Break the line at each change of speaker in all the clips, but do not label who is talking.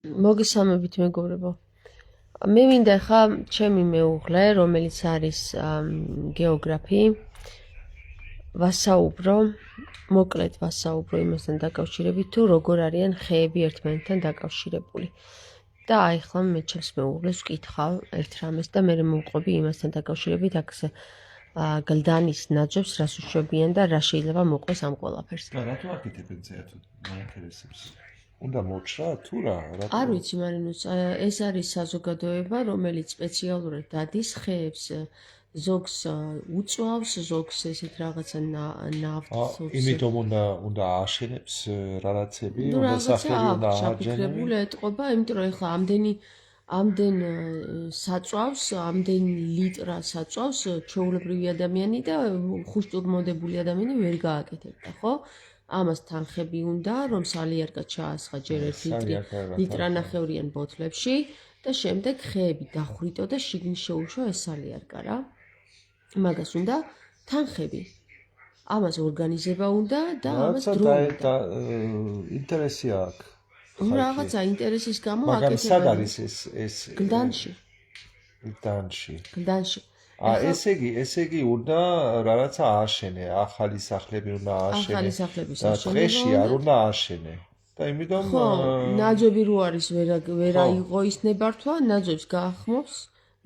მოგესალმებით მეგობრებო. მე მინდა ხა ჩემი მეუღლე, რომელიც არის გეოგრაფი, ვასაუბრო, მოკლედ ვასაუბრო იმასთან დაკავშირებით, თუ როგორ არიან ხეები ერთმანეთთან დაკავშირებული. და აი ხლა მე ჩემს მეუღლეს ვკითხავ ერთ რამეს და მე მოვყვები იმასთან დაკავშირებით აქ გლდანის ნაძვებს რას უშვებიან და რა შეიძლება მოყვეს ამ ყველაფერს.
რატო აკეთებენ ზეათო? მაინტერესებს. უნდა მოჩრა თუ რა?
არ ვიცი, მარინოს, ეს არის საზოგადოება, რომელიც სპეციალურად დადის ხეებს, ზოგს უწვავს, ზოგს ესეთ რაღაცა ნავთს.
იმიტომ უნდა ააშენებს რაღაცები, უნდა სახლები უნდა
ააჯენებს. ეტყობა, იმიტომ რომ ეხლა ამდენ საწვავს, ამდენ ლიტრა საწვავს ჩვეულებრივი ადამიანი და ხუშტურმოდებული ადამიანი ვერ გააკეთებდა, ხო? ამას თანხები უნდა, რომ სალიარკა ჩაასხა ჯერ 1 ლიტრანახევრიან ბოთლებში და შემდეგ ხეები დახვრიტო და შიგნით შეუშვა ეს სალიარკა რა. მაგას უნდა თანხები. ამას ორგანიზება უნდა და ამას დრო უნდა.
ინტერესი აქვს.
რაღაცა ინტერესის გამო
აკეთებენ. მაგრამ სად არის ეს?
გლდანში. გლდანში.
ესე იგი უნდა რაღაცა ააშენე, ახალი სახლები უნდა ააშენე.
ახალი სახლების აშენება.
დღეში არ უნდა ააშენე. და იმიტომ
ნაძვები რო არის ვერ აიღო ის ნებართვა, ნაძვებს გაახმობს,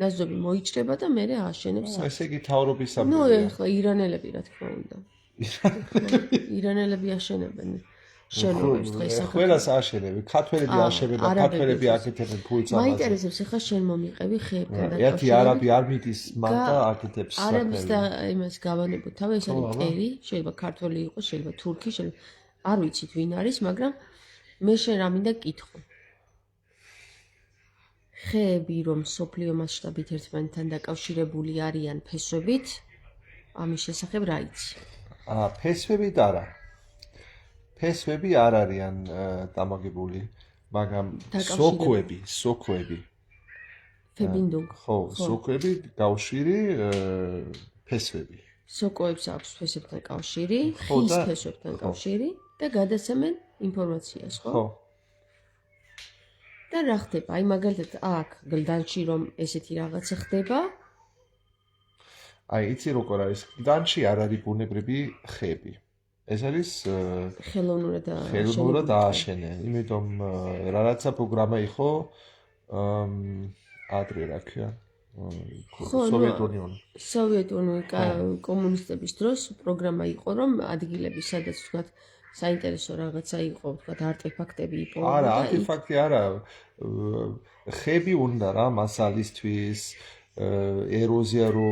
ნაძვები მოიჭრება და მერე ააშენებს სახლს.
ესე იგი თავრობის
ნუ ეხლა ირანელები რა თქმა უნდა. ირანელები აშენებენ. შენობებს დღეს აქ.
ყველას აშენები, ქართველები აშენებენ, ქართველები აკეთებენ ფულს ამაზე.
მაინტერესებს ახლა შენ მომიყევი ხეებთან დაკავშირებით.
ერთი არაბი არ მიდის მან და აკეთებს საქმეებს.
არაბის და იმას გავანებოთ თავი, ეს არის მტერი, შეიძლება ქართველი იყოს, შეიძლება თურქი, შეიძლება არ ვიცით ვინ არის, მაგრამ მე შენ რა მინდა კითხო. ხეები რომ სოფლიო მასშტაბით ერთმანეთთან დაკავშირებული არიან ფესვებით, ამის შესახებ რა იცი?
ფესვებით არა. ფესვები არ არიან დამაგებული, მაგრამ სოქვები.
ფებინდუნგ.
ხო, სოქვები კავშირი ფესვები.
სოკვებს აქვს ფესვებთან კავშირი, ხის ფესვებთან კავშირი და გადასცემენ ინფორმაციას, ხო?
ხო.
და რა ხდება? აი მაგალითად აქ გლდანში რომ ესეთი რაღაცა ხდება.
აი იცი როგორ არის? გლდანში არ არის ბუნებრივი ხეები. ეს არის ხელოვნურად ააშენე. იმიტომ რაღაცა პროგრამა იყო ადრე რა ქვია?
სოვიეტუნიური კომუნისტების დროს პროგრამა იყო, რომ ადგილები, სადაც ვთქვათ, საინტერესო რაღაცა იყო, ვთქვათ, არტეფაქტები იპოვებოდა.
არა, არტეფაქტი არა. ხეები უნდა რა მასალისთვის, ეროზია რო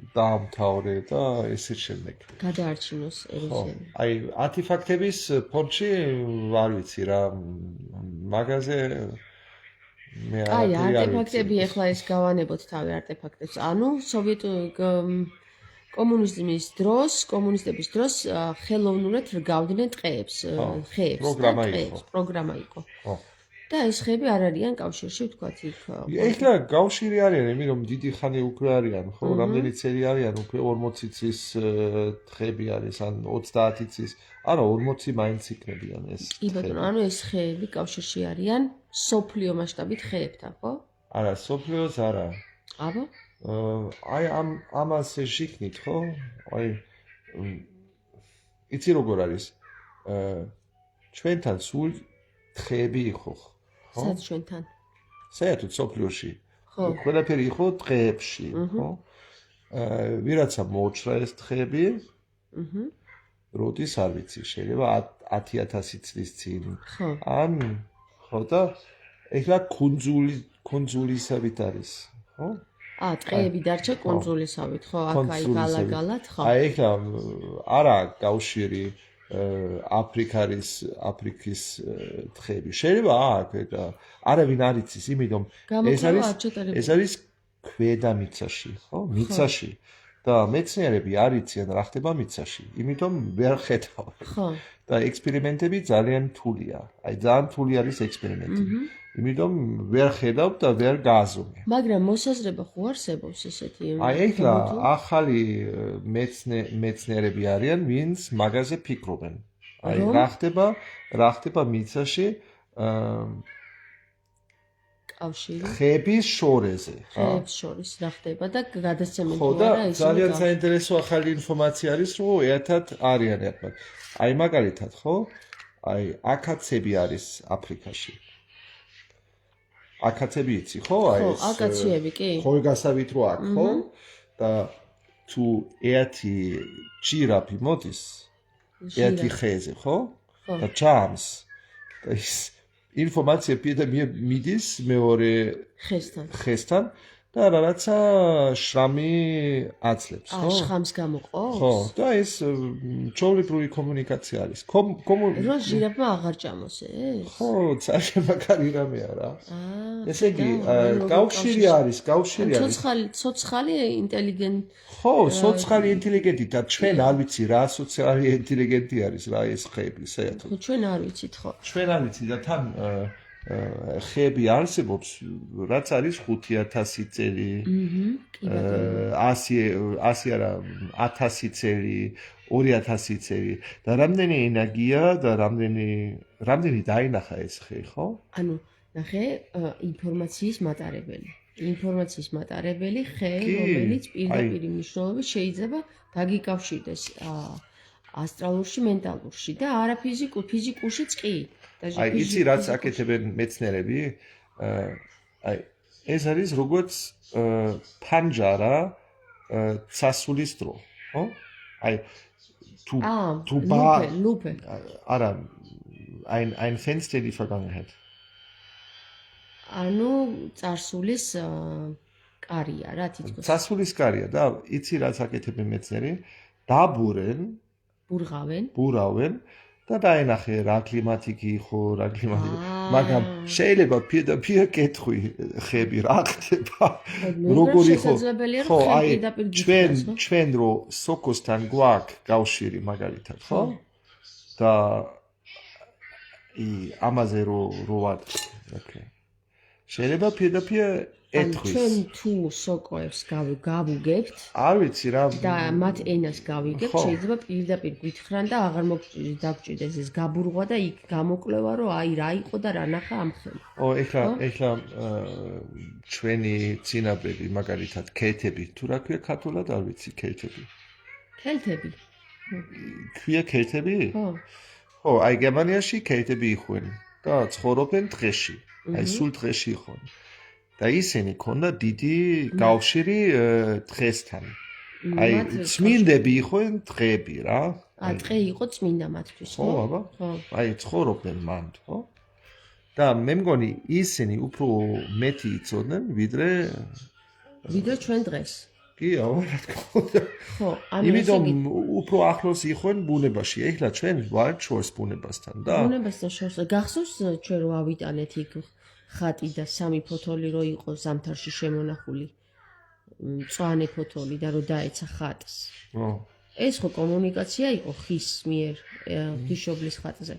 დაამთავრე და ესე შემდეგ.
გადაარჩინოს ეროზიები.
აი, არტეფაქტების ფონდში არ ვიცი რა მაგაზე მე არ
აი, არტეფაქტები ახლა ეს გავანებოთ თავი არტეფაქტებს. ანუ კომუნისტების დროს ხელოვნურად რგავდნენ ტყეებს, ხეებს. პროგრამა იყო. და ეს ხეები არ არიან კავშირში, ვთქვათ, იქ.
ეხლა კავშირი არიან, იმიტომ რომ დიდი ხანი უკვე არიან, ხო, რამდენი წელი არიან, უკვე 40 წლის ხეები არის, ან 30 წლის. არა, 40 მაინც იქნებიან ეს.
კი ბატონო, ანუ ეს ხეები კავშირში არიან სოფლიო მასშტაბით ხეებთან, ხო?
არა, სოფლიოს არა.
აბა?
აი ამას შეგნით, ხო? აი იცი როგორ არის? ჩვენთან სულ ხეები იყო.
სად ჩვენთან?
საერთოდ სოფლიოში. ყველაფერი იყო ტყეებში, ხო? ვირაცა მოუჩრა ეს ტყეები. როდის არ ვიცი, შეიძლება 10000 წლის წინ. ან ხო და ეხლა კუნძულისავით არის, ხო?
ტყეები დარჩა კუნძულისავით, ხო? აქ აი გალაგალად, ხო?
აი ეხლა არა კავშირი აფრიკის ტყეები. შეიძლება აქ არავინ არ იცის, იმიტომ ეს არის ქვედა მიწაში, ხო? მიწაში. და მეცნიერები არ იციან რა ხდება მიწაში, იმიტომ ვერ ხედავენ.
ხო.
და ექსპერიმენტები ძალიან რთულია. აი ძალიან რთული არის ექსპერიმენტი. იმიტომ ვერ ხედავ და ვერ გააზომე.
მაგრამ მოსაზრება ხო არსებობს ესეთი?
აი ეხლა ახალი მეცნიერები არიან, ვინც მაგაზე ფიქრობენ. აი რა ხდება მიწაში
კავშირი
ხეების შორეზე
ხეებს შორის რა ხდება და გადასცემენ
ხო და ძალიან საინტერესო ახალი ინფორმაცია არის რომ ერთად არიან ერთად აი მაგალითად ხო აი აკაციები არის აფრიკაში აკაციები იცი ხო
აი ეს აკაციები კი
ხო გასავით რო აქ ხო და თუ ერთი ჯირაფი მოდის ერთი ხეზე ხო და ჩამს და ის ინფორმაცია მიდის მეორე ხესთან და რაღაცა შრამი აცლებს ხო
შრამს გამოყობს
ხო და ეს ჩვეულებრივი კომუნიკაცია არის
რო ჟირაფმა აღარ ჭამოს ეს
ხო ძალიან მაგარი რამეა რა ესე იგი კავშირი არის
ცოცხალი ინტელიგენტი
ხო ცოცხალი ინტელიგენტი და ჩვენ არ ვიცი რა სოციალური ინტელიგენტი არის რა ეს ხეები საერთოდ
ხო ჩვენ არ ვიცით ხო
ჩვენ არ ვიცით და თან ხეები არსებობს რაც არის 5000 წელი 100 არა 1000 წელი 2000 წელი და რამდენი ენერგია და რამდენი დაინახა ეს ხე ხო
ანუ ნახე ინფორმაციის მატარებელი ხე რომელიც პირდაპირ მნიშვნელობით შეიძლება დაგიკავშირდეს ასტრალურში მენტალურში და არა ფიზიკურშიც კი
აი იცი რაც აკეთებენ მეცნიერები აი ეს არის როგორც ფანჯარა ცასულის დრო ხო აი თუ
ლუპე
არა ein Fenster in die Vergangenheit
ანუ წარსულის კარია რა თითქოს
წარსულის კარია და იცი რაც აკეთებენ მეცნიერები ბურავენ და დაენახე რა კლიმატიკი ხო რა კლიმატიკი მაგრამ შეიძლება პირდაპირ კეთხვი ხები რა ხდება
როგორი ხო
აი ჩვენ რო სოკოსთან გვაქვს კავშირი მაგალითად ხო და ამაზე რო ვარ ოკეი შეიძლება პირდაპირ ეთქვის
ჩვენ თუ სოკოებს გავუგებთ
არ ვიცი რა
და მათ ენას გავიგებთ შეიძლება პირდაპირ გვითხრან და აღარ დაგჭირდეს ეს გაბურღვა და იქ გამოკვლევა რომ აი რა იყო და რა ნახა ამ ხელი
ეხლა ჩვენი წინაპრები მაგალითად კელტები თუ რა ქვია ქართულად არ ვიცი კელტები ქვია კელტები ხო აი გერმანიაში კელტები იყვნენ და ცხოვრობენ დღეში აი სულ დღეში იყვნენ და ისინი ქონდა დიდი კავშირი დღესთან. აი წმინდები იყვნენ დღეები რა.
დღე იყო წმინდა მათთვის,
ხო? აბა. აი ცხოვრობდნენ მან, ხო? და მე მგონი ისინი უფრო მეტი იცოდნენ ვიდრე
ჩვენ დღეს.
კი, აბა რა თქმა უნდა. ხო, ამიტომ უფრო ახლოს იყვნენ ბუნებაში. ეხლა ჩვენ ვარ შორს ბუნებასთან და
ბუნებასთან შორს გახსოვს ჩვენ რო ავიტანეთ იქ ხატი და სამი ფოთოლი რო იყო ზამთარში შემონახული მწვანე ფოთოლი და რო დაეცა ხატს. ეს ხო კომუნიკაცია იყო ხის მიერ ღიშობლის ხატზე.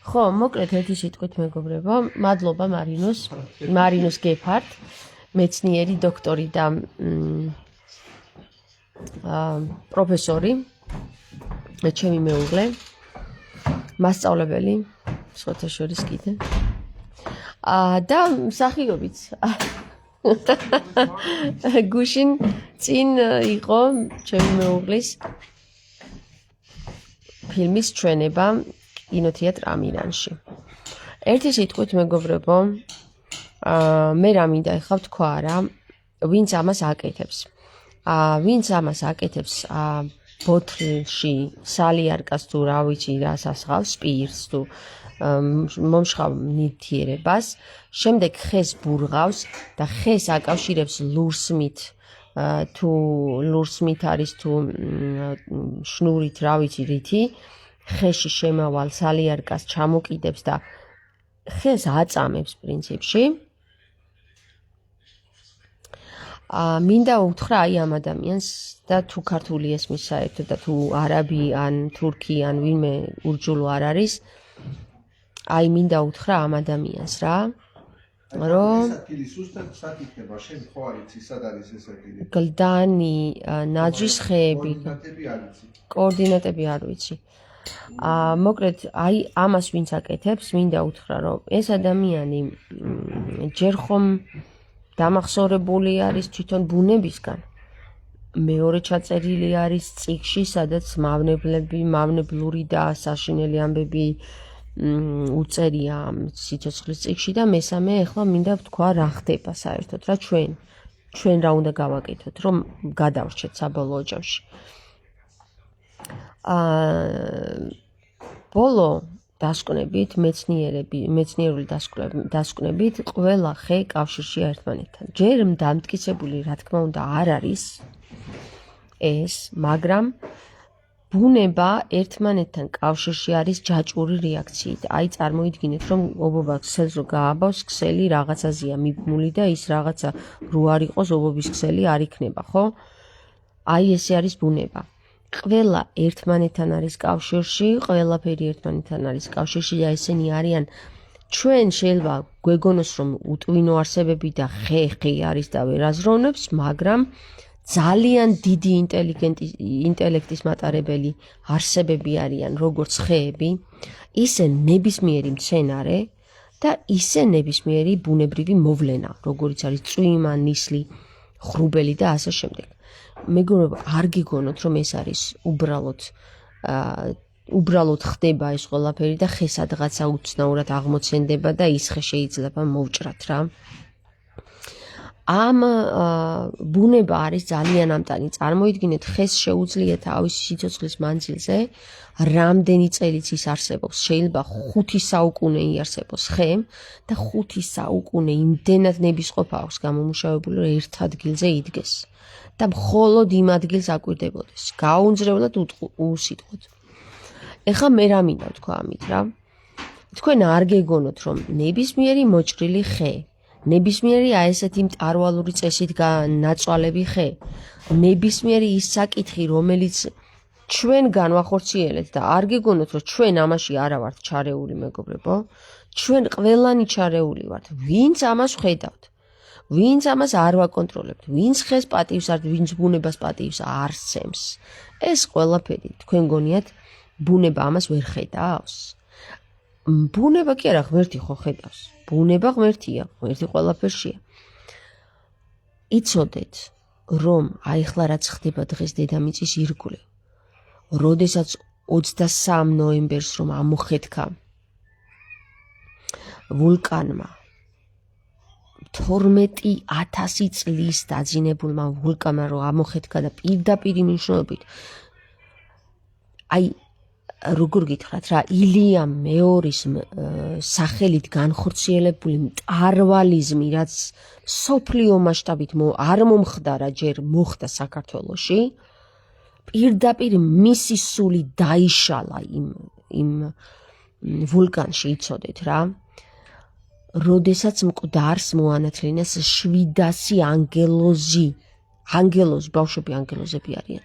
ხო, მოკლედ ერთი სიტყვით მეგობრებო, მადლობა მარინოს გეფარდ, მეცნიერი დოქტორი და პროფესორი, ჩემი მეუღლე, მასწავლებელი, სხვათა შორის კიდე. და მსახიობიც გუშინ წინ იყო ჩემი მეუღლის ფილმის ჩვენება კინოთეატრ ამირანში. ერთი სიტყვით მეგობრებო, მე რა მინდა ეხლა თქვა რა, ვინც ამას აკეთებს. ვინც ამას აკეთებს ბოთლში სალიარკას თუ რა ვიცი რა სასხავს პირს თუ მომშხავ ნივთიერებას, შემდეგ ხეს ბურღავს და ხეს აკავშირებს ლურსმით, თუ ლურსმით არის თუ შნურით, რა ვიცი რითი, ხეში შემავალ სალიარკას ჩამოკიდებს და ხეს აწამებს პრინციპში. მინდა უთხრა აი ამ ადამიანს და თუ ქართული ესმის საერთოდ და თუ არაბი ან თურქი ან ვინმე ურჯულო არ არის, აი მინდა უთხრა ამ ადამიანს რა, რომ გლდანი, ნაჯის ხეები, კოორდინატები არ ვიცი. მოკლედ, აი ამას ვინც აკეთებს, მინდა უთხრა, რომ ეს ადამიანი ჯერ ხომ დამახსოვრებული არის თვითონ ბუნებისგან. მეორე ჩაწერილი არის წიგნში, სადაც მავნებლური და საშინელი ამბები უწერია სიცოცხლის წიგნში და მესამე ახლა მინდა ვთქვა რა ხდება საერთოდ, რა ჩვენ რა უნდა გავაკეთოთ, რომ გადავრჩეთ საბოლოო ჯამში. ბოლო დასკვნებით, მეცნიერული დასკვნებით, ყველა ხე კავშირშია ერთმანეთთან. ჯერ დამტკიცებული, რა თქმა უნდა, არ არის ეს, მაგრამ ბუნება ერთმანეთთან კავშირში არის ჯაჭვური რეაქციით. აი წარმოიდგინეთ, რომ ობობა ქსელს რო გააბავს, ქსელი რაღაცაზეა მიბმული და ის რაღაცა რო არ იყოს, ობობის ქსელი არ იქნება, ხო? აი ესე არის ბუნება. ყველა ერთმანეთთან არის კავშირში, ყველაფერი ერთმანეთთან არის კავშირში და ესენი არიან ჩვენ შეიძლება გვეგონოს, რომ უტვინო არსებები და ხე არის და ვერ აზროვნებს, მაგრამ ძალიან დიდი ინტელექტის მატარებელი არსებები არიან, როგორც ხეები, ისე ნებისმიერი მცენარე და ისე ნებისმიერი ბუნებრივი მოვლენა, როგორიც არის წვიმა, ნისლი, ხრუბელი და ასე შემდეგ. მეგობრებო, არ გიგონოთ, რომ ეს არის უბრალოდ ხდება ეს ყველაფერი და ხე სადღაცა უცნაურად აღმოცენდება და ის ხე შეიძლება მოვჭრათ რა. ამ ბუნება არის ძალიან ამტანი. წარმოიდგინეთ, ხეს შეუძლია თავისი სიცოცხლის მანძილზე რამდენი წელიც ის არსებობს. შეიძლება 5 საუკუნე იარსებოს ხე და 5 საუკუნე იმდენად ნებისყოფა აქვს გამომუშავებული, რომ ერთ ადგილზე იდგეს და მხოლოდ იმ ადგილს აკვირდებოდეს. გაუნძრევლად უსიტყვოდ. ეხლა მე რა მინდა ვთქვა ამით რა? თქვენ არ გეგონოთ, რომ ნებისმიერი მოჭრილი ხე, ნებისმიერი აი ესეთი მტარვალური წესით ნაწვალები ხე, ნებისმიერი ის საკითხი, რომელიც ჩვენ განვახორციელეთ და არ გეგონოთ, რომ ჩვენ ამაში არა ვართ ჩარეული, მეგობრებო, ჩვენ ყველანი ჩარეული ვართ. ვინც ამას ხედავთ, ვინც ამას არ ვაკონტროლებთ, ვინც ხეს პატივს არ, ვინც ბუნებას პატივს არ სცემს. ეს ყველაფერი თქვენ გონიათ ბუნება ამას ვერ ხედავს? ბუნება კი არა, ღმერთი ხო ხედავს. ბუნება ღმერთია, ღმერთი ყველაფერშია. იცოდეთ, რომ აი ახლა რაც ხდება დღეს დედამიწის ირგვლივ, როდესაც 23 ნოემბერს რომ ამოხეთქა ვულკანმა 12,000 წლის დაძინებულმა ვულკანმა რომ ამოხეთქა და პირდაპირ მნიშვნელობით აი როგორ გითხრათ რა, ილია მეორის სახელით განხორციელებული მტარვალიზმი, რაც სოფლიო მასშტაბით არ მომხდარა, ჯერ მოხდა საქართველოში, პირდაპირ მისი სული დაიშალა იმ ვულკანში, იცოდეთ რა. როდესაც მკვდარს მოანათლინეს 700 ანგელოზი, ბავშვები ანგელოზები არიან.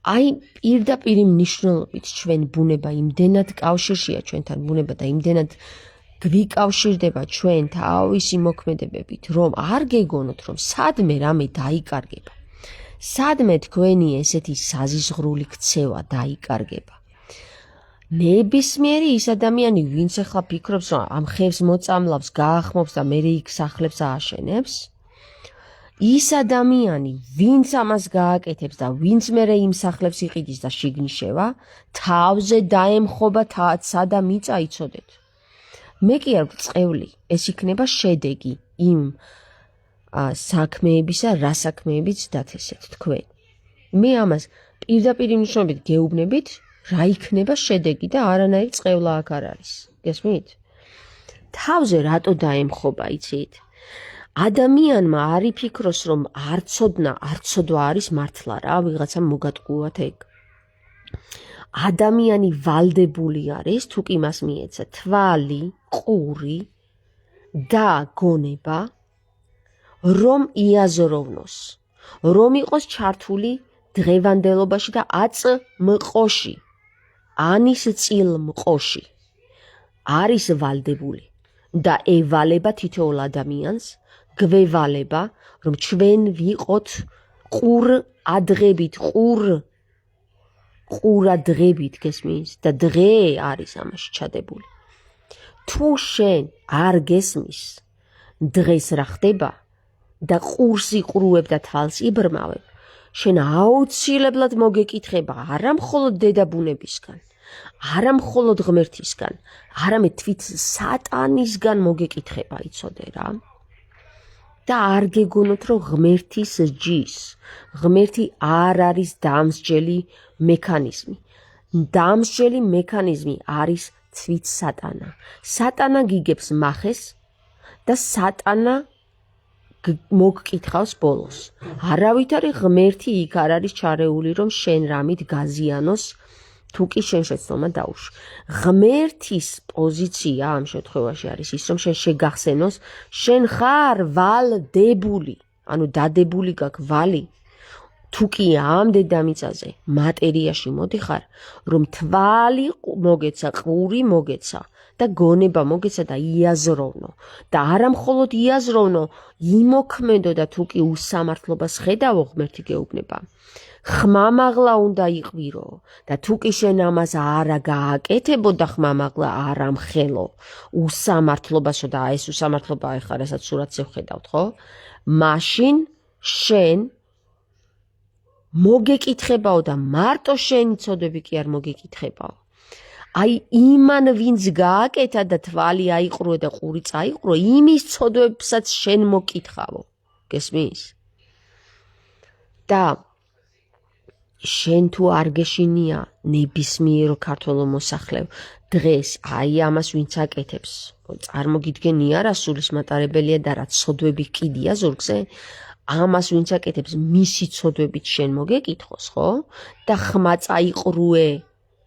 აი პირდაპირ მნიშვნელობით ჩვენ ბუნება იმდენად კავშირშია ჩვენთან ბუნება და იმდენად გვიკავშირდება ჩვენ თავისი მოქმედებებით, რომ არ გეგონოთ, რომ სადმე რამე დაიკარგება. სადმე თქვენი ესეთი საზიზღრული ქცევა დაიკარგება. ნებისმიერი ის ადამიანი, ვინც ახლა ფიქრობს, რომ ამ ხევს მოწამლავს, გაახმობს და მერე იქ სახლებს ააშენებს, ის ადამიანი, ვინც ამას გააკეთებს და ვინც მერე იმ სახლებს იყიდის და შიგნიშევა, თავზე დაემხობა სადა მიწა, იცოდეთ. მე კი არ ვწევლი, ეს იქნება შედეგი იმ საქმეებისა, რა საქმეებიც დათესეთ თქვენ. მე ამას პირდაპირ მნიშვნელობით გეუბნებით, რა იქნება შედეგი და არანაირი წევლა აქ არ არის. გესმით? თავზე რატო დაემხობა, იცით? ადამიანმა არ იფიქროს, რომ არცოდვა არის მართლა რა, ვიღაცამ მოგატყუათ ეგ. ადამიანი ვალდებული არის, თუ კი მას მიეცა თვალი, ყური და გონება, რომ იაზროვნოს, რომ იყოს ჩართული დღევანდელობაში და აწმყოში, ანის წილმყოში. არის ვალდებული და ევალება თითოეულ ადამიანს, გვევალება, რომ ჩვენ ვიყოთ ყურ ადღებით, ყურა დღებით გესმის და დღე არის ამაში ჩადებული. თუ შენ არ გესმის დღეს რა ხდება და ყურს იყრუებ და თვალს იბრმავებ, შენ აუცილებლად მოგეკითხება არა მხოლოდ დედაბუნებისგან, არა მხოლოდ ღმერთისგან, არამედ თვით სატანისგან მოგეკითხება, იცოდე რა. და არ გეგონოთ, რომ ღმერთის ჯის, ღმერთი არ არის დამსჯელი მექანიზმი. დამსჯელი მექანიზმი არის თვით სატანა. სატანა გიგებს მახეს და სატანა მოგკითხავს ბოლოს. არავითარი ღმერთი იქ არ არის ჩარეული, რომ შენ რამით გაზიანოს, თუ კი შენ შეცდომა დაუშვი. ღმერთის პოზიცია ამ შემთხვევაში არის ის, რომ შენ შეგახსენოს, შენ ხარ ვალდებული, ანუ დადებული გაქვს ვალი. თუ კი ამ დედამიწაზე მატერიაში მოდიხარ, რომ თვალი მოგეცა, ყური მოგეცა და გონება მოგეცა და იაზროვნო. და არა მხოლოდ იაზროვნო, იმოქმედო და თუ კი უსამართლობას ხედავო, ღმერთი გეუბნება. ხმამაღლა უნდა იყვირო და თუ კი შენ ამას არა გააკეთებო და ხმამაღლა არ ამხელო უსამართლობასო და ეს უსამართლობა ეხლა რასაც სურათზე ვხედავთ, ხო? მაშინ შენ მოგეკითხებაო და მარტო შენი ცოდვები კი არ მოგეკითხებაო. აი იმან ვინც გააკეთა და თვალი აიყრუე და ყური წაიყრო, იმის ცოდვებსაც შენ მოკითხავო. გესმის? და შენ თუ არ გეშინია ნებისმიერო ქართველო მოსახლე დღეს აი ამას ვინც აკეთებს, წარმოგიდგენია რა სულის მატარებელია და რა ცოდვები კიდია ზურგზე, ამას ვინც აკეთებს მისი ცოდვებით შენ მოგეკითხოს, ხო? და ხმა წაიყრუე,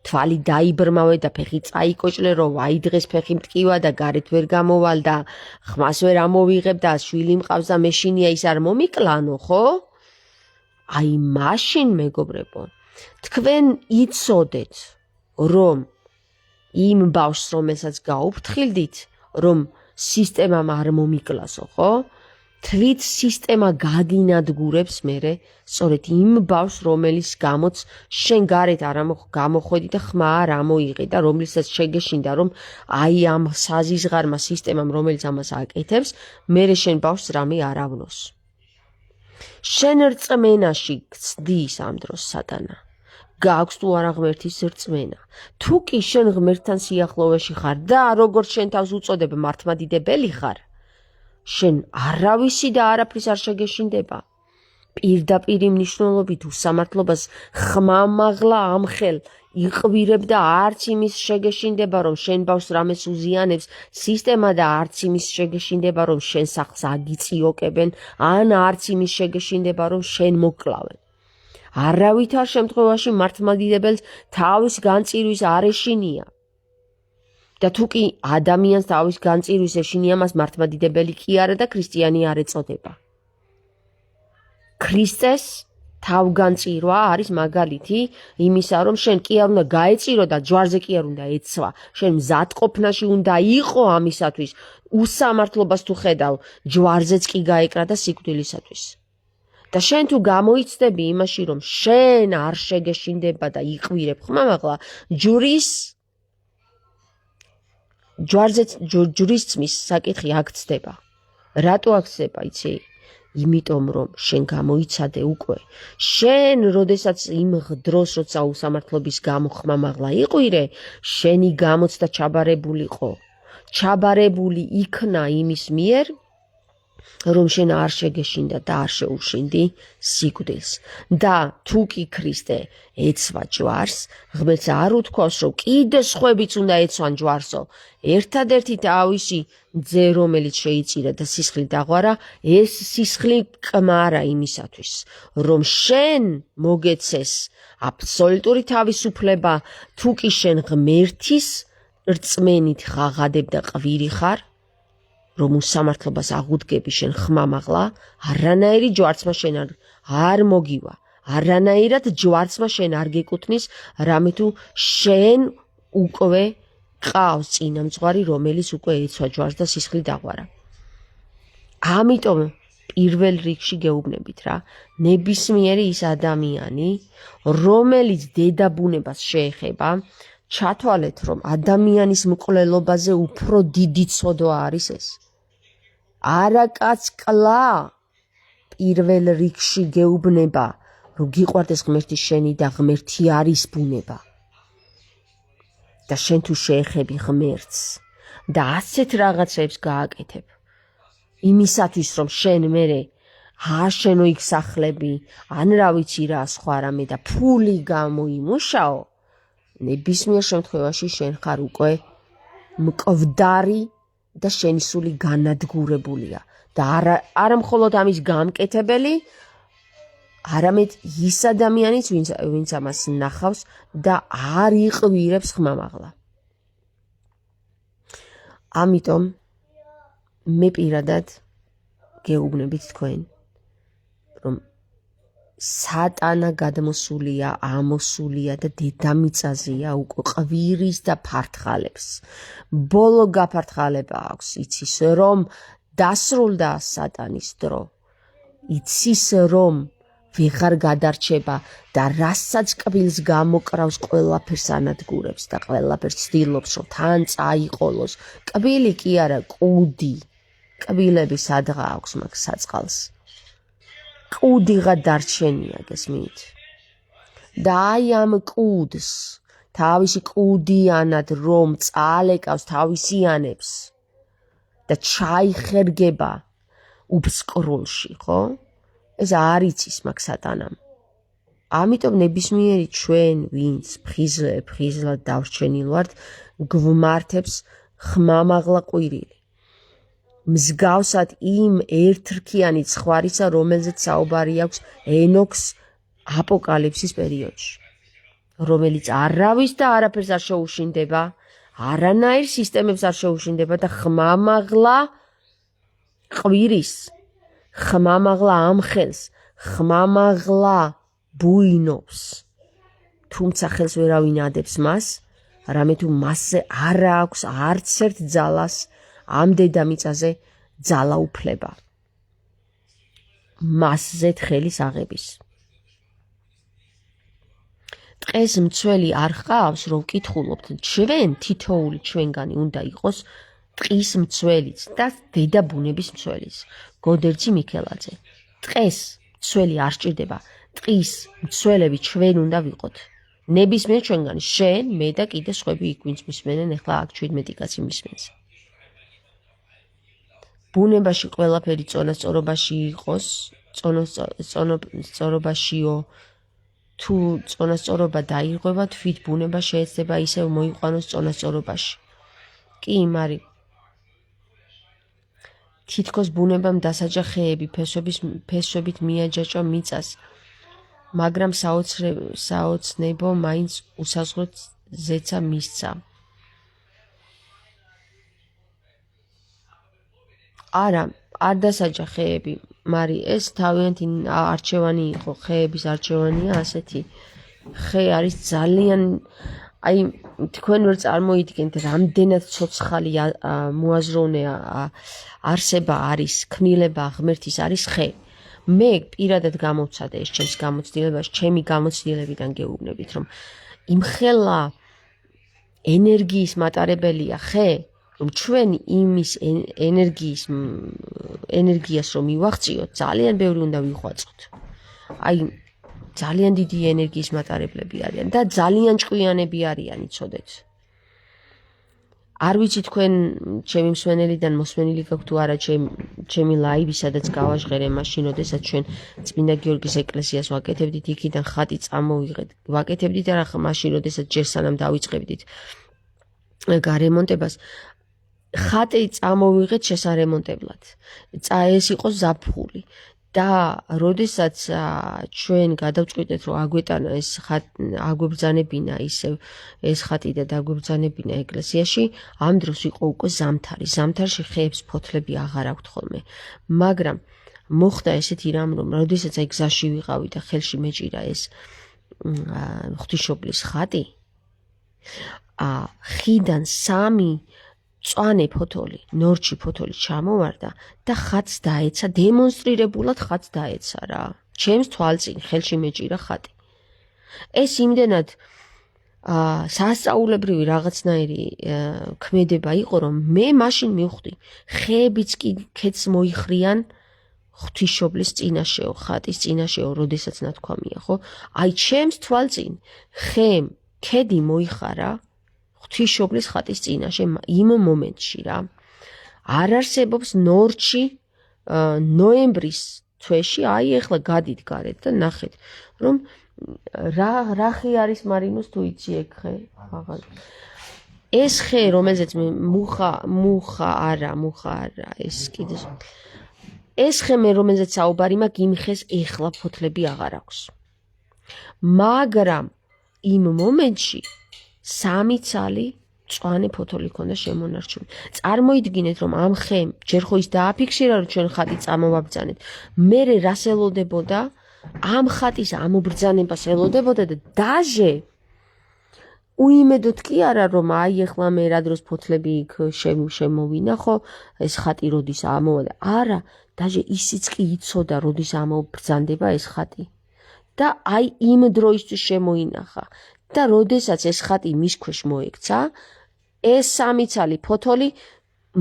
თვალი დაიბრმავე და ფეხი წაიკოჭლე, რომ აი დღეს ფეხი მტკივა და გარეთ ვერ გამოვალ და ხმას ვერ ამოვიღებ და შვილი მყავს და მეშინია ის არ მომიკლანო, ხო? აი მაშინ მეგობრებო, თქვენ იცოდეთ, რომ იმ ბავშვს, რომელსაც გაუფრთხილდით, რომ სისტემამ არ მომიკლასო, ხო? თვით სისტემა გადინადგურებს მერე სწორედ იმ ბავშვს, რომელიც გამოც შენ გარეთ არ გამოხვედი და ხმა არ ამოიღე და რომლითაც შეგეშინდა, რომ აი ამ საზიზღარმა სისტემამ, რომელიც ამას აკეთებს, მერე შენ ბავშვს რამე არ ავნოს. შენ რწმენაში გწდის ამ დროს სატანა. გაქვს თუ არა ღმერთის რწმენა. თუ კი შენ ღმერთთან სიახლოვეში ხარ და როგორც შენ თავს უწოდებ მართლმადიდებელი ხარ, შენ არავისი და არაფრის არ შეგეშინდება. პირდაპირ მნიშვნელობით უსამართლობას ხმამაღლა ამხელ იყვირებ და არც იმის შეგეშინდება, რომ შენ ბავშვს რამეს უზიანებს სისტემა და არც იმის შეგეშინდება, რომ შენ სახლს აგიწიოკებენ, ან არც იმის შეგეშინდება, რომ შენ მოკლავენ. არავითარ შემთხვევაში მართლმადიდებელს თავის განწირვის არ ეშინია. და თუ კი ადამიანს თავის განწირვის ეშინია, მას მართლმადიდებელი კი არა და ქრისტიანი არ ეწოდება. ქრისტეს თავგანწირვა არის მაგალითი იმისა, რომ შენ კი არ უნდა გაეწირო და ჯვარზე კი არ უნდა ეცვა. შენ მზადყოფნაში უნდა იყო ამისათვის, უსამართლობას თუ ხედავ, ჯვარზეც კი გაეკრა და სიკვდილისათვის. და შენ თუ გამოიცდები იმაში, რომ შენ არ შეგეშინდება და იყვირებ ხმამაღლა, ჯვრისწმის საკითხი აქ ცდება. რატო აქ ცდება, იცი? იმიტომ რომ შენ გამოიცადე უკვე. შენ, როდესაც იმ დროს, როცა უსამართლობის გამო ხმამაღლა იყვირე, შენი გამოცდა ჩაბარებულიყო. ჩაბარებული იქნა იმის მიერ, რომ შენ არ შეგეშინდა და არ შეუშინდი სიკვდილს. და თუ კი ქრისტე ეცვა ჯვარს, ღმერთს არ უთქვავს, რომ კიდე სხვებიც უნდა ეცვან ჯვარსო. ერთადერთი თავისი ძე, რომელიც შეიწირა და სისხლი დაღვარა, ეს სისხლი კმარა იმისათვის, რომ შენ მოგეცეს აბსოლუტური თავისუფლება, თუ კი შენ ღმერთის რწმენით ღაღადებ და ყვირი ხარ, რომ უსამართლობას აღუდგები შენ ხმამაღლა, არანაირი ჯვარცმა შენ არ მოგივა. არანაირად ჯვარცმა შენ არ გეკუთვნის, რამე თუ შენ უკვე ყავს წინამძღვარი, რომელიც უკვე ეცვა ჯვარს და სისხლი დაღვარა. ამიტომ პირველ რიგში გეუბნებით რა, ნებისმიერი ის ადამიანი, რომელიც დედაბუნებას შეეხება, ჩათვალეთ, რომ ადამიანის მკვლელობაზე უფრო დიდი ცოდვა არის ეს. არაკაცკლა პირველ რიგში გეუბნება, რომ გიყვარდეს ღმერთი შენი და ღმერთი არის ბუნება. და შენ თუ შეეხები ღმერთს და ასეთ რაღაცებს გააკეთებ, იმისათვის რომ შენ მერე ააშენო იქ სახლები, ან რა ვიცი რა სხვა რამე და ფული გამოიმუშაო, ნებისმიერ შემთხვევაში შენ ხარ უკვე მკვდარი და შენი სული განადგურებულია და არა მხოლოდ ამის გამკეთებელი, არამედ ის ადამიანიც, ვინც ამას ნახავს და არ იყვირებს ხმამაღლა. ამიტომ მე პირადად გეუბნებით თქვენ, რომ სატანა გადმოსულია, ამოსულია და დედამიწაზეა უკვე ყვირის და ფართხალებს. ბოლო გაფართხალება აქვს, იცის რომ დასრულდა სატანის დრო. იცის რომ ვეღარ გადარჩება და რასაც კბილს გამოკრავს ყველაფერს ანადგურებს და ყველაფერს ცდილობს რომ თან წაიყოლოს. კბილი კი არა, კუდი. კბილები სადღა აქვს მაგ საწყალს. კუდიღა დარჩენია, გესმით? და აი ამ კუდს თავისი კუდიანად რომ წაალეკავს თავისიანებს და ჩაიხერგება უბსკრულში, ხო? ეს არ იცის მაგ სატანამ. ამიტომ ნებისმიერი ჩვენ, ვინც ფხიზლად დავრჩენილ ვართ, გვმართებს ხმამაღლა ყვირილი. მსგავსად იმ ერთრქიანი ცხვარისა, რომელზეც საუბარი აქვს ენოქს აპოკალიფსის პერიოდში, რომელიც არავის და არაფერს არ შეუშინდება, არანაირ სისტემებს არ შეუშინდება და ხმამაღლა ყვირის, ხმამაღლა ამხელს, ხმამაღლა ბუინობს. თუმცა ხელს ვერავინ ადებს მას, რამე თუ მასზე არ აქვს არც ერთ ძალას ამ დედამიწაზე ძალაუფლება. მასზეთ ხელის აღების. დღეს მცველი არ ხავს, რომ ვკითხულობთ, ჩვენ თითოეული ჩვენგანი უნდა იყოს ტყის მცველიც და დედაბუნების მცველიც. გოდერძი მიქელაძე. დღეს მცველი არ სჭირდება, ტყის მცველები ჩვენ უნდა ვიყოთ. ნებისმიერ ჩვენგანი, შენ, მე და კიდე სხვები იქ ვინც მისმენენ, ახლა აქ 17 კაცი მისმენს. ბუნებაში ყველაფერი წონასწორობაში იყოს, წონასწორობაშიო. თუ წონასწორობა დაირღვევა, თვით ბუნება შეეცდება ისევ მოიყვანოს წონასწორობაში. კი, მარი. თითქოს ბუნებამ დასაჯა ხეები, ფესვებით მიაჯაჭვა მიწას, მაგრამ საოცნებო მაინც უსაზღრო ზეცა მისცა. არა, არ დასაჯა ხეები, მარი, ეს თავიანთი არჩევანი იყო, ხეების არჩევანია ასეთი. ხე არის ძალიან, აი, თქვენ ვერ წარმოიდგენთ, რამდენად ცოცხალი მოაზროვნე არსება არის, ქმნილება ღმერთის არის ხე. მე პირადად გამოვცადე ეს ჩემს გამოცდილებაში, ჩემი გამოცდილებიდან გეუბნებით, რომ იმხელა ენერგიის მატარებელია ხე, რომ ჩვენ იმის ენერგიას რომ მივაღწიოთ, ძალიან ბევრი უნდა ვიღვაწოთ. აი, ძალიან დიდი ენერგიის მატარებლები არიან და ძალიან ჭკვიანები არიან, იცოდეთ. არ ვიცი თქვენ ჩემი მსმენელიდან მოსმენილი გაქვთ თუ არა ჩემი ლაივი, სადაც გავაჟღერე მაშინ, როდესაც ჩვენ წმინდა გიორგის ეკლესიას ვაკეთებდით, იქიდან ხატი წამოვიღეთ. ვაკეთებდით არა მაშინ, როდესაც ჯერ სანამ დავიწყებდით გარემონტებას. ხატი წამოვიღეთ შესარემონტებლად. ეს იყო ზაფხული. და როდესაც ჩვენ გადავწყვიტეთ, რომ აგვეტანა აგვებრძანებინა ისევ ეს ხატი და დაგვებრძანებინა ეკლესიაში, ამ დროს იყო უკვე ზამთარი. ზამთარში ხეებს ფოთლები აღარ აქვთ ხოლმე. მაგრამ მოხდა ესეთი რამ, რომ როდესაც აი გზაში ვიყავი და ხელში მეჭირა ეს ღვთისმშობლის ხატი, ხიდან 3 მწვანე ფოთოლი, ნორჩი ფოთოლი ჩამოვარდა და ხატს დაეცა, დემონსტრირებულად ხატს დაეცა რა. ჩემს თვალწინ ხელში მეჭირა ხატი. ეს იმდენად სასწაულებრივი რაღაცნაირი ქმედება იყო, რომ მე მაშინ მივხვდი, ხეებიც კი ქეთს მოიხრიან ღვთისმშობლის წინაშეო, ხატის წინაშეო, როდესაც ნათქვამია, ხო? აი ჩემს თვალწინ ხემ ქედი მოიხარა ღვთისმშობლის ხატის წინაშე იმ მომენტში რა. არ არსებობს ნორჩი ნოემბრის თვეში, აი ეხლა გადით გარეთ და ნახეთ, რომ რა ხე არის მარინოს თუ იცი ეგ ხე? ეს ხე, რომელზეც მე მუხა არა, ეს კიდე ეს ხე მე რომელზეც საუბარი მაქვს, იმ ხეს ეხლა ფოთლები აღარ აქვს. მაგრამ იმ მომენტში 3 ცალი მწვანე ფოთოლი ქონდა შემონარჩუნებული. წარმოიდგინეთ, რომ ამ ხემ ჯერ ხო ის დააფიქსირა, რომ ჩვენ ხატი წამოვაბრძანეთ. მერე რას ელოდებოდა? ამ ხატის ამობრძანებას ელოდებოდა და დაჟე უიმედოდ კი არა, რომ აი ეხლა მე რა დროს ფოთლები იქ შემოვინა, ხო? ეს ხატი როდის ამოვიდა? არა, დაჟე ისიც კი იცოდა, როდის ამობრძანდება ეს ხატი. და აი იმ დროისთვის შემოინახა. და როდესაც ეს ხატი მის ქვეშ მოექცა, ეს 3 ცალი ფოთოლი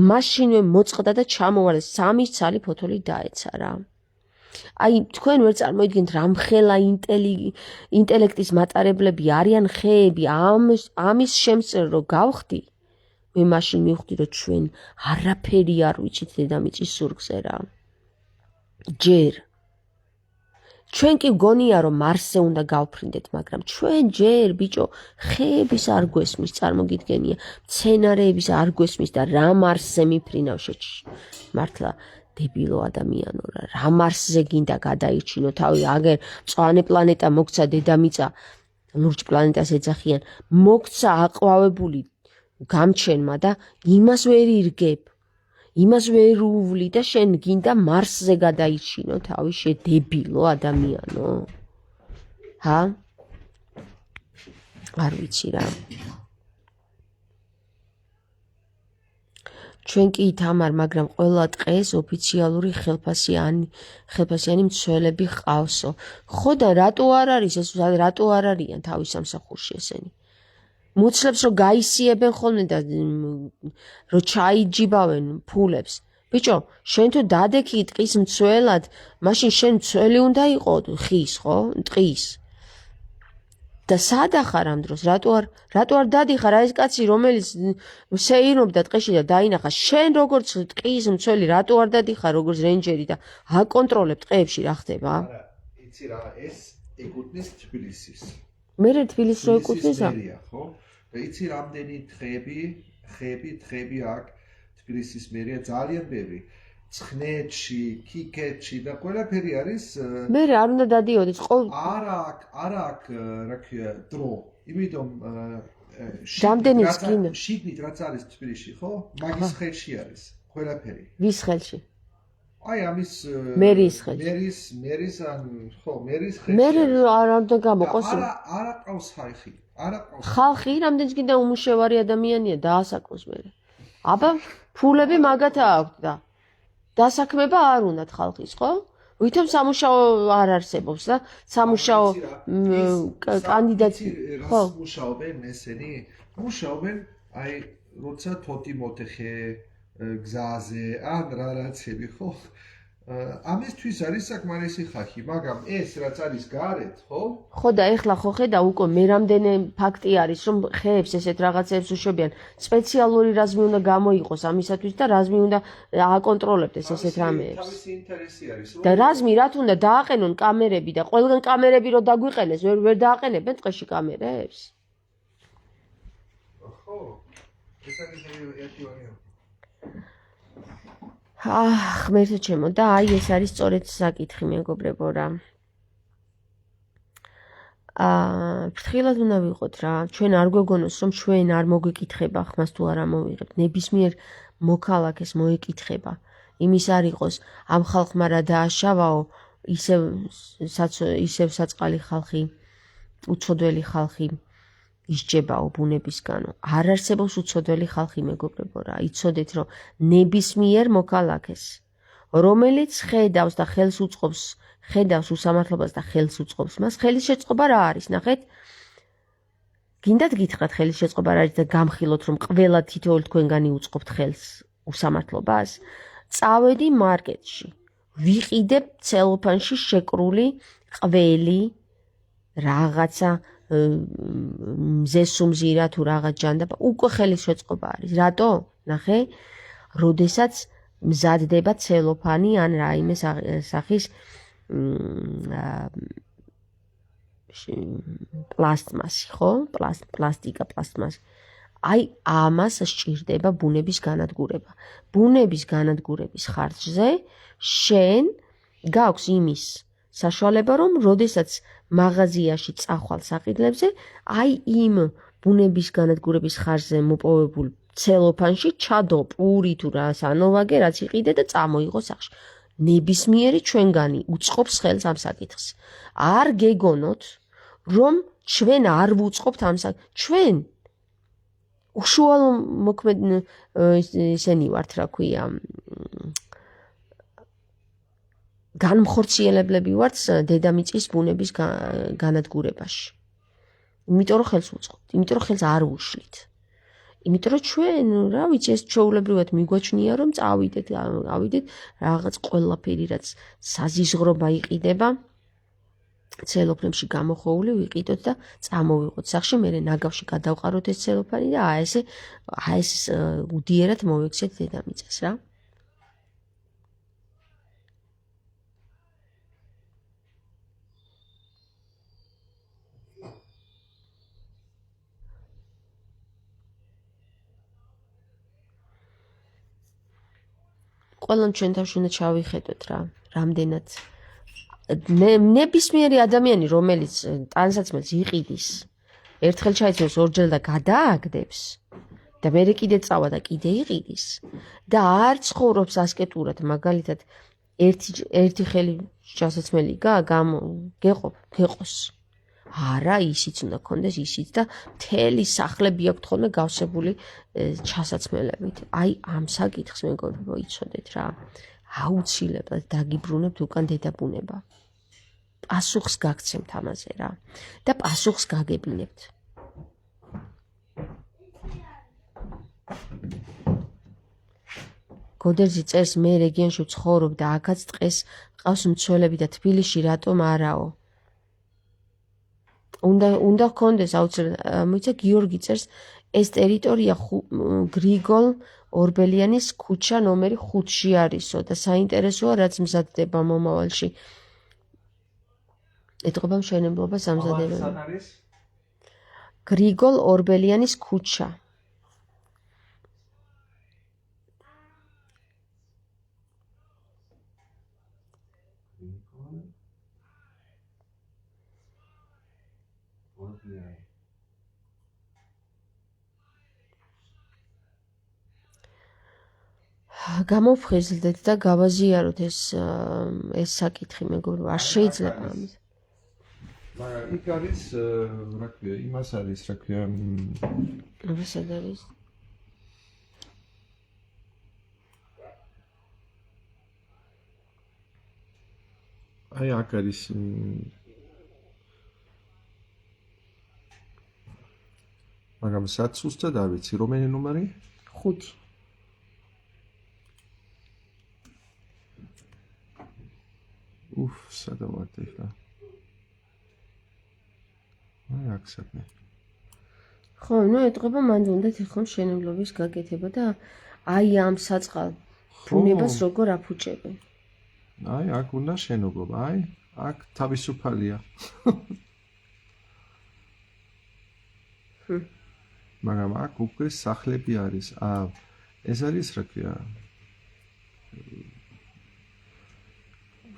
მაშინვე მოწყდა და ჩამოვარდა, 3 ცალი ფოთოლი დაეცა რა. აი თქვენ ვერ წარმოიდგენთ რა მხელა ინტელექტის მატარებლები არიან ხეები, ამის შემწერ რო გავხდი, მე მაშინ მივხვდი, რომ ჩვენ არაფერი არ ვიცით დედამიწის ზურგზე რა. ჯერ ჩვენ კი გონია, რომ მარსზე უნდა გავფრინდეთ, მაგრამ ჩვენ ჯერ ბიჭო ხეების არ გვესმის, წარმოგიდგენია, მცენარეების არ გვესმის და რა მარსზე მიფრინავ მართლა დებილო ადამიანო რა მარსზე გინდა გადაიჩინო თავი, აგერ მწვანე პლანეტა მოგცა დედამიწა, ლურჯ პლანეტას ეძახიან, მოგცა აყვავებული გამჩენმა და იმას ვერ ირგებ. იმას ვერ უვლი და შენ გინდა მარსზე გადაიჩინო თავი, შედებილო ადამიანო. ჰა? არ ვიცი რა. ჩვენ კი თამარ, მაგრამ ყველა დღეს ოფიციალური ხელფასიანი მცველები ყავსო. ხო და რატო არ არის ეს, რატო არ არიან თავის სამსახურში ესენი? მუცლებს რომ გაისიებენ ხოლმე და რომ ჩაიჯიბავენ ფულებს. ბიჭო, შენ თუ დადექი ტყის მცველად, მაშინ შენ მცველი უნდა იყო ხის, ხო? ტყის. და სად ახარ ამ დროს? რატო არ დადიხარ ეს კაცი, რომელიც შეირობდა ტყეში და დაინახა, შენ როგორც ტყის მცველი, რატო არ დადიხარ როგორც რენჯერი და აკონტროლებ ტყეებში რა ხდება?
არა, იცი რა, ეს ეკუთვნის თბილისის.
მე თბილისს რო ეკუთვნისა?
ხო? და იცი რამდენი ტყეები აქვს თბილისის მერია, ძალიან ბევრი. ცხნეთში, ქიქეთში და ყველაფერი არის.
მე არ უნდა დადიოდეს.
არა აქვს, რა ქვია, დრო. იმიტომ
რამდენი სკინა?
შიგნით რაც არის თბილისში, ხო? მაგის ხელში არის ყველაფერი.
ვის ხელში?
აი ამის
მერის ხელში.
მერის ან ხო, მერის ხელში.
მე არ უნდა გამოყოს.
არა ყავს ხალხი.
ხალხი რამდენიც კიდე უმუშევარი ადამიანია დაასაქმოს მე. აბა ფულები მაგათა აქვს და დასაქმება არ უნდათ ხალხის, ხო? ვითომ სამუშაო არ არსებობს და სამუშაო კანდიდატი
ხო მუშაობენ ესენი? მუშაობენ აი როცა თოთი მოტეხე გზაზე ან რაღაცები, ხო? ამისთვის არის საკმარისი ხალხი, მაგრამ ეს რაც არის გარეთ, ხო?
ხო და ეხლა ხო ხედა უკვე მე რამდენი ფაქტი არის, რომ ხეებს ესეთ რაღაცებს უშვებიან. სპეციალური რაზმი უნდა გამოიყოს ამისათვის და რაზმი უნდა აკონტროლებდეს ესეთ რამეებს.
თავისი ინტერესი არის,
და რაზმი რაც უნდა დააყენონ კამერები და ყველგან კამერები რო დაგვიყენეს, ვერ დააყენებენ ტყეში კამერებს?
ხო. ეს არის ერთი ვარიანტი.
ღმერთო ჩემო და აი ეს არის სწორედ საკითხი მეგობრებო რა. ფრთხილად უნდა ვიყოთ რა. ჩვენ არ გვეგონოს რომ ჩვენ არ მოგვეკითხება ხმას თუ არ ამოვიღებთ. ნებისმიერ მოქალაქეს მოეკითხება. იმის არ იყოს ამ ხალხმა რა დააშავაო, ისევ საწყალი ხალხი, უცოდველი ხალხი ისჯებაო ბუნებისგანო. არ არსებობს უცოდველი ხალხი, მეგობრებო რა. იცოდეთ, რომ ნებისმიერ მოქალაქეს, რომელიც ხედავს და ხელს უწყობს, ხედავს უსამართლობას და ხელს უწყობს მას, ხელის შეწყობა რა არის, ნახეთ? გინდათ გითხრათ ხელის შეწყობა რა არის და გამხილოთ, რომ ყველა თითოეული თქვენგანი უწყობთ ხელს უსამართლობას? წავედი მარკეტში, ვიყიდებ ცელოფანში შეკრული ყველი რაღაცა მზესუმზირა თუ რაღაც ჯანდაბა, უკვე ხელის შეწყობა არის. რატო? ნახე, როდესაც მზადდება ცელოფანი ან რაიმე სახის პლასტმასი, ხო? პლასტიკა, პლასტმასი. აი, ამას სჭირდება ბუნების განადგურება. ბუნების განადგურების ხარჯზე შენ გაქვს იმის საშუალება, რომ როდესაც მაღაზიაში წახვალ საყიდლებზე, აი იმ ბუნების განადგურების ხარჯზე მოპოვებულ ცელოფანში ჩადო პური თუ რა სანოვაგე, რაც იყიდე და წამოიღო სახში. ნებისმიერი ჩვენგანი უწყობს ხელს ამ საკითხს. არ გეგონოთ, რომ ჩვენ არ ვუწყობთ ამ ჩვენ უშუალო მოქმედ ისენი ვართ, რა ქვია, განმხორციელებლები ვართ დედამიწის ბუნების განადგურებაში. იმიტომ რომ ხელს უწყობთ, იმიტომ რომ ხელს არ უშლით. იმიტომ რომ ჩვენ, რა ვიცი, ეს ჩვეულებრივად მიგვაჩნია, რომ წავიდეთ რაღაც ყველაფერი, რაც საზიზღრობა იყიდება, ცელოფანში გამოხოვული ვიყიდოთ და წამოვიღოთ სახში, მერე ნაგავში გადავყაროთ ეს ცელოფანი და ეს უდიერად მოვექცეთ დედამიწას, რა. ყველამ ჩვენ თავში უნდა ჩავიხედოთ რა, რამდენად ნებისმიერი ადამიანი, რომელიც ტანსაცმელს იყიდის, ერთხელ ჩაიცმევს, ორჯერ და გადააგდებს და მერე კიდე წავა და კიდე იყიდის და არ ცხოვრობს ასკეტურად, მაგალითად ერთი ხელი ჩასაცმელი გეყოს. არა, ისიც უნდა კონდეს, ისიც და მთელი სახლები აქვს ხოლმე გავსებული ჩასაცმელებით. აი, ამ საკითხს მეგობრებო, იცოდეთ რა. აუცილებლად დაგიბრუნებთ უკან დედაბუნება. პასუხს გაგცემთ ამაზე რა და პასუხს გაგებინებთ. გოდერძი წერს, მე რეგიონში ვცხოვრობ და აქაც ტყეს ყავს მცველები და თბილისში რატომ არაო? უნდა გქონდეს აუცილებლად, მოიცა გიორგი წერს, ეს ტერიტორია გრიგოლ ორბელიანის ქუჩა ნომერი 5-ში არისო და საინტერესოა, რაც მზადდება მომავალში. ეტყობა მშენებლობას ამზადებენ. გრიგოლ ორბელიანის ქუჩა. გამოვხიზლდეთ და გავაზიაროთ ეს საკითხი, მეგობრებო, არ შეიძლება ამის.
მაგრამ იქ არის, რა ქვია, იმას არის, რა ქვია,
რასად არის?
აი, აქ არის მაგრამ სად სუსტად არ ვიცი, რომელი ნომერი?
5.
სადავართ ახლა. აი, აქ საქმე.
ხო, ეტყობა მანდ უნდა თიხონ მშენებლობის გაკეთება და აი ამ საწყალ ბუნებას როგორ აფუჭებენ.
აი, აქ უნდა შენობა, აი, აქ თავისუფალია. მაგრამ აქ უკვე სახლები არის. ეს არის რა ქვია?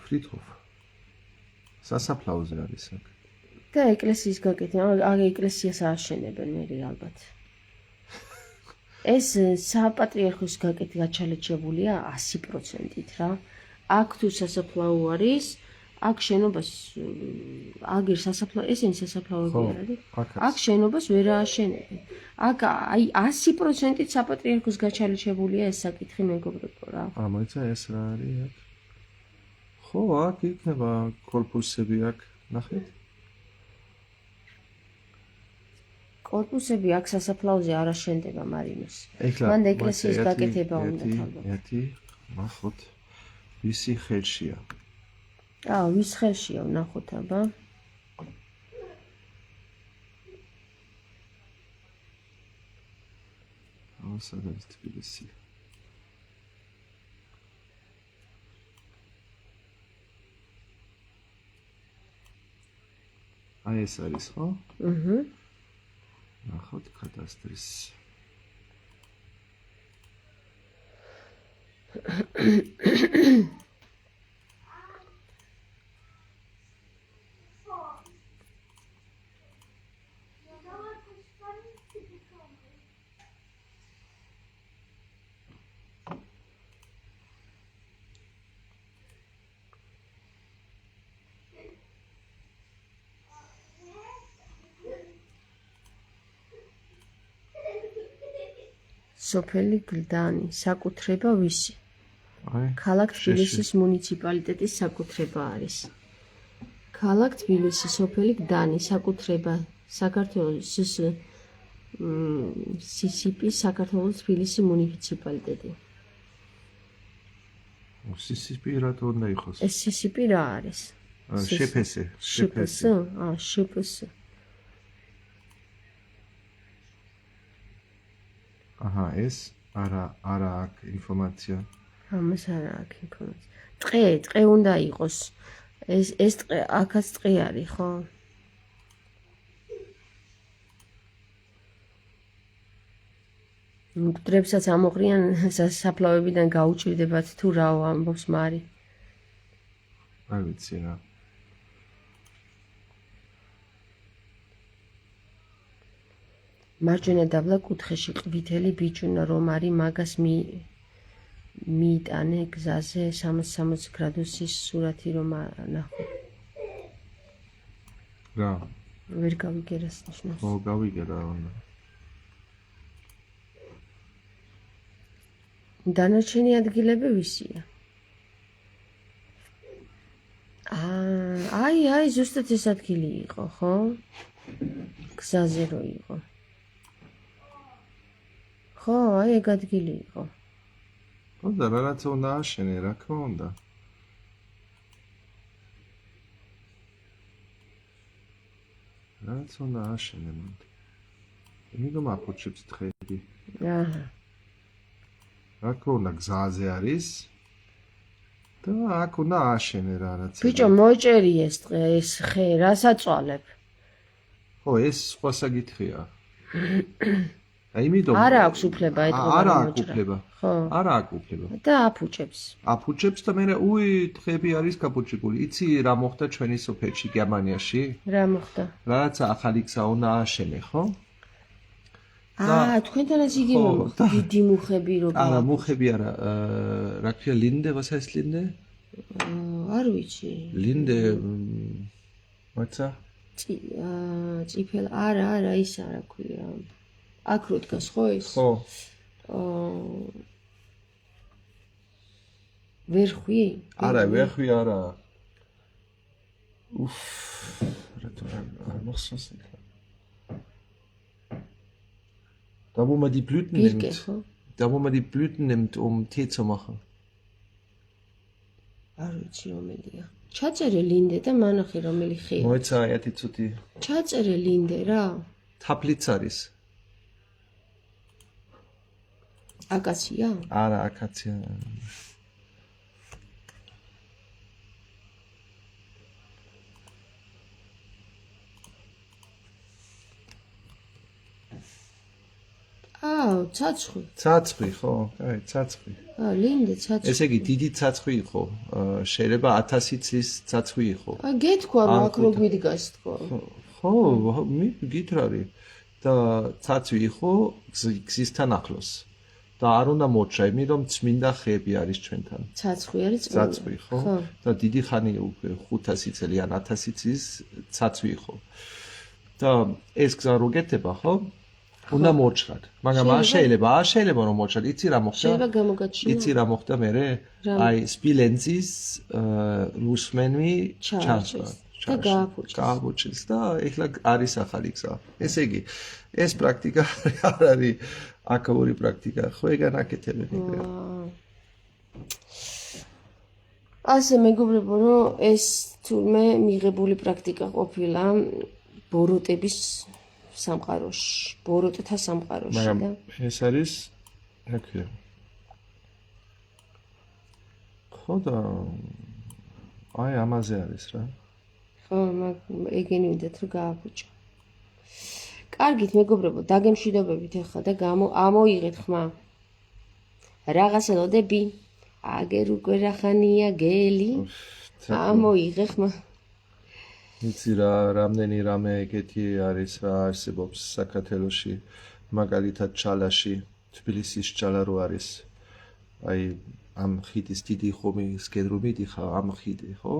ფრიდჰოფ. სასაფლაოზე არის აქ.
და ეკლესიის გაკეთება, აგ ეკლესიას ააშენებენ მერე ალბათ. ეს საპატრიარქოს გაჩალეჩებულია 100%-ით რა. აქ თუ სასაფლაო არის, აქ შენობას აგერ სასაფლაო ესენი სასაფლაოები არ არის? აქ შენობას ვერ ააშენებენ. აქ აი 100%-ით საპატრიარქოს გაჩალიშებულია ეს საკითხი მეგობრებო რა.
მოიცა ეს რა არის აქ? ხო, აქ იქნება კორპუსები აქ, ნახეთ.
კორპუსები აქ სასაფლაოზე არ აშენდება მარინოს. მან ეკლესიის გაკეთება უნდა თავად.
ერთი, ნახოთ. ვისი ხელშია?
ვის ხელშია ვნახოთ აბა.
სად არის თბილისი? აი ეს არის, ხო? ნახოთ კადასტრის.
სოფელი გლდანი, საკუთრება ვისი? ქალაქ თბილისის მუნიციპალიტეტის საკუთრება არის. ქალაქ თბილისი, სოფელი გლდანი, საკუთრება საქართველოს სისიპის საქართველოს თბილისი მუნიციპალიტეტი.
სისიპი რატო უნდა იყოს?
ეს სისიპი რა არის?
შეფესე.
შეფესე.
აჰა, ეს არა აქ ინფორმაცია.
ამას არა აქ ინფორმაცია. ტყე უნდა იყოს. ეს ტყე, აქაც ტყე არის, ხო? მკვდრებსაც ამოყრიან სასაფლაოებიდან გაუჭირდებათ თუ რა ამბობს მარი.
არ ვიცი რა.
მარჯვენა დაბლა კუთხეში ყვითელი ბიჭუნა რომ არის მაგას მიიტანე გზაზე 360 გრადუსის სურათი რომ ნახო.
რა?
ვერ გავიგერას ნიშნავს.
ხო, გავიგერა უნდა.
დანარჩენი ადგილები ვისია? აი, ზუსტად ეს ადგილი იყო, ხო? გზაზე რო იყო. ხო, აი ეგ ადგილი იყო.
ხო და რაღაც უნდა აშენე, რა თქმა უნდა. რაც უნდა აშენე მანდ. იმიტომ აფუჭებს თხები.
აჰა.
რა თქმა უნდა გზაზე არის. და აქ უნდა აშენე რაღაც.
ბიჭო, მოჭერი ეს ტყე, ეს ხე, რასაწვალებ?
ხო, ეს სხვა საკითხია. იმიტომ
არა აქვს უფლება ეთქობა.
არა აქვს უფლება.
ხო.
არა აქვს უფლება.
და აფუჭებს.
აფუჭებს და მე თხები არის გაფუჭებული. იცი რა მოხდა ჩვენი სოფელში გერმანიაში?
რა მოხდა?
რაღაც ახალი გზა უნდა აშენე, ხო?
თქვენთანაც იგი დიდი მუხები რო.
არა, მუხები არა, რა ქვია, ლინდე, was heißt ლინდე?
არ ვიცი.
ლინდე მოცა?
წიფელ, არა, ის არა ქვია. აქ რო დგას ხო ეს?
ხო.
ვერხვი?
არა, ვერხვი არა. რატო არ მოხსნას იქ? Da wo man die Blüten nimmt. Da wo man die Blüten nimmt, Tee zu machen.
არ ვიცი რომელია. ჩაწერე ლინდე და მანახე რომელი ხეა.
მოიცა ერთი ცუდი.
ჩაწერე ლინდე რა.
თაფლიც არის.
აკაცია?
არა, აკაცია.
ცაცხვი.
ცაცხვი, ხო? აი, ცაცხვი.
ლინდე ცაცხვი.
ესე იგი დიდი ცაცხვი იყო. შეიძლება 1000 წლის ცაცხვი იყო.
გეთქვა რომ აქ რო გვიდგას თქო.
ხო, გითრარი. და ცაცხვი იყო გზისთან ახლოს. და არ უნდა მოჩა, იმიტომ რომ წმინდა ხეები არის ჩვენთან.
ცაცხვი არის წმინდა.
ცაცხვი, ხო? და დიდი ხანი უკვე 500 წელი ან 1000 წლის ცაცხვი ხო. და ეს გზა რო გეთება, ხო? უნდა მოჩხათ. მაგრამ არ შეიძლება რომ მოჩხათ. იცი რა მოხდა?
შეიძლება გამოგაჩინო.
იცი რა მოხდა მერე? აი სპილენძის რუსმენი ჩარჩა.
და
გააფუჭეს და ეხლა არის ახალი გზა. ესე იგი, ეს პრაქტიკა არ არის აკაური პრაქტიკა, ხო ეგან აკეთებენ ეგრე.
ასე მეგობრებო, რომ ეს თურმე მიღებული პრაქტიკა ყოფილა ბოროტების სამყაროში, ბოროტთა სამყაროში და
ეს არის რა ქვია. ხო და აი ამაზე არის რა.
ხო, ეგენი უნდათ რომ გააფუჭო. კარგით მეგობრებო, დაგემშვიდობებით ახლა და ამოიღეთ ხმა. რაღაც ელოდები, აგერ უკვე რახანია გელი. ამოიღე ხმა.
იცი რა, რამდენი რამე ეგეთი არის რა არსებობს საქართველოში, მაგალითად ჩალაში, თბილისის ჩალა რო არის. აი ამ ხიდის დიდი ხომისკენ რომ მიდიხარ, ამ ხიდი, ხო?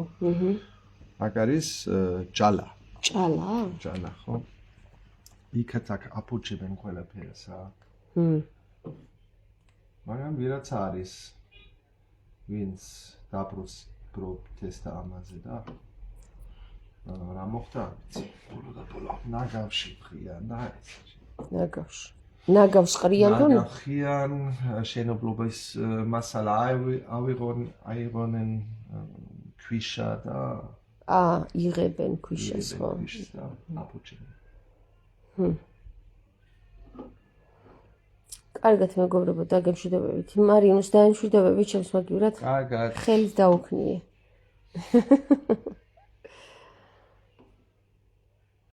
აქ არის ჯალა. ჯალა, ხო? იქაც აქ აფუჭებენ ყველაფერს, მაგრამ ვიღაც არის ვინც დაბრუნდეს და ამაზე და რა მოხდა? ბოლო ნაგავში ხიან და ეს.
ნაგავს ყრიან და
ნაგავხიან შენებლობის მასალა აიღონენ ქვიშა და
იღებენ ქვიშას ხო?
აფუჭებენ.
კარგად მეგობრებო, დაგემშვიდობებით. მარიამს დაემშვიდობებით ჩემს მაგივრად.
კარგად.
ხელით დაუქნიე.